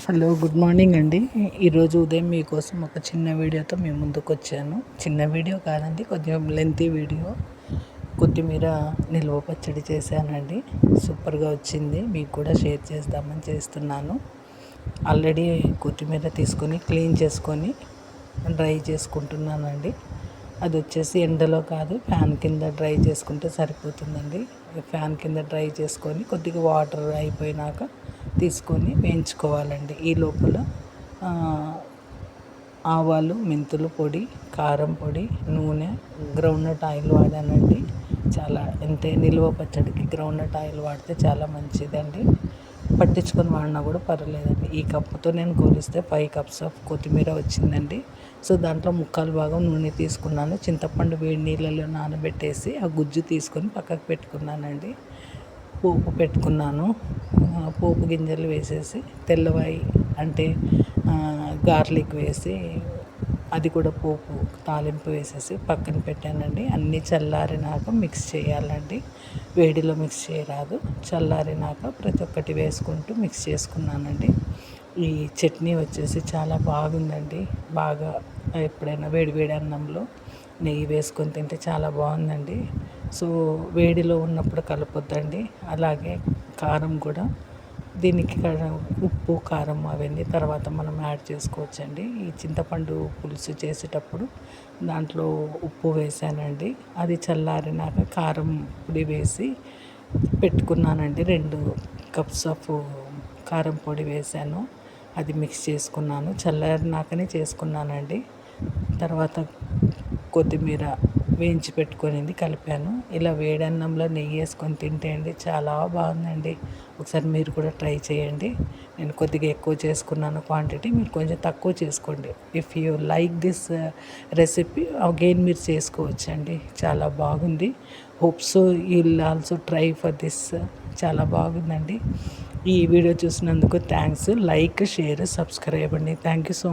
Hello, good morning అండి. ఈరోజు ఉదయం మీకోసం ఒక చిన్న వీడియోతో మీ ముందుకు వచ్చాను. చిన్న వీడియో కాదండి, కొంచెం లెంతీ వీడియో. కొత్తిమీర నిల్వ పచ్చడి చేశానండి. సూపర్గా వచ్చింది. మీకు కూడా షేర్ చేద్దామని చేస్తున్నాను. ఆల్రెడీ కొత్తిమీర తీసుకొని క్లీన్ చేసుకొని డ్రై చేసుకుంటున్నానండి. అది వచ్చేసి ఎండలో కాదు, ఫ్యాన్ కింద డ్రై చేసుకుంటే సరిపోతుందండి. ఫ్యాన్ కింద డ్రై చేసుకొని కొద్దిగా వాటర్ అయిపోయినాక తీసుకొని వేయించుకోవాలండి. ఈ లోపల ఆవాలు, మెంతులు పొడి, కారం పొడి, నూనె, గ్రౌండ్నట్ ఆయిల్ వాడానండి. చాలా అంతే, నిల్వ పచ్చడికి గ్రౌండ్నట్ ఆయిల్ వాడితే చాలా మంచిదండి. పట్టించుకొని వాడినా కూడా పర్వాలేదండి. ఈ కప్పుతో నేను కొలిస్తే 5 కప్స్ ఆఫ్ కొత్తిమీర వచ్చిందండి. సో దాంట్లో ముక్కాలు భాగం నూనె తీసుకున్నాను. చింతపండు వేడి నీళ్ళలో నానబెట్టేసి ఆ గుజ్జు తీసుకొని పక్కకు పెట్టుకున్నానండి. పోపు పెట్టుకున్నాను. పోపు గింజలు వేసేసి తెల్లవాయి అంటే గార్లిక్ వేసి అది కూడా పోపు తాలింపు వేసేసి పక్కన పెట్టానండి. అన్నీ చల్లారినాక మిక్స్ చేయాలండి. వేడిలో మిక్స్ చేయరాదు. చల్లారినాక ప్రతి ఒక్కటి వేసుకుంటూ మిక్స్ చేసుకున్నానండి. ఈ చట్నీ వచ్చేసి చాలా బాగుందండి. బాగా ఎప్పుడైనా వేడి వేడి అన్నంలో నెయ్యి వేసుకొని తింటే చాలా బాగుందండి. సో వేడిలో ఉన్నప్పుడు కలపొద్దండి. అలాగే కారం కూడా దీనికి ఉప్పు, కారం అవన్నీ తర్వాత మనం యాడ్ చేసుకోవచ్చండి. ఈ చింతపండు పులుసు చేసేటప్పుడు దాంట్లో ఉప్పు వేసానండి. అది చల్లారినాక కారం పొడి వేసి పెట్టుకున్నానండి. 2 కప్స్ ఆఫ్ కారం పొడి వేసాను. అది మిక్స్ చేసుకున్నాను. చల్లారినాకనే చేసుకున్నానండి. తర్వాత కొత్తిమీర వేయించి పెట్టుకొనింది కలిపాను. ఇలా వేడన్నంలో నెయ్యి వేసుకొని తింటే అండి చాలా బాగుందండి. ఒకసారి మీరు కూడా ట్రై చేయండి. నేను కొద్దిగా ఎక్కువ చేసుకున్నాను క్వాంటిటీ, మీరు కొంచెం తక్కువ చేసుకోండి. If you like this recipe again మీరు చేసుకోవచ్చండి. చాలా బాగుంది. Hope so you will also try for this. చాలా బాగుందండి. ఈ వీడియో చూసినందుకు థ్యాంక్స్. లైక్, షేర్, సబ్స్క్రైబ్ అండి. Thank you so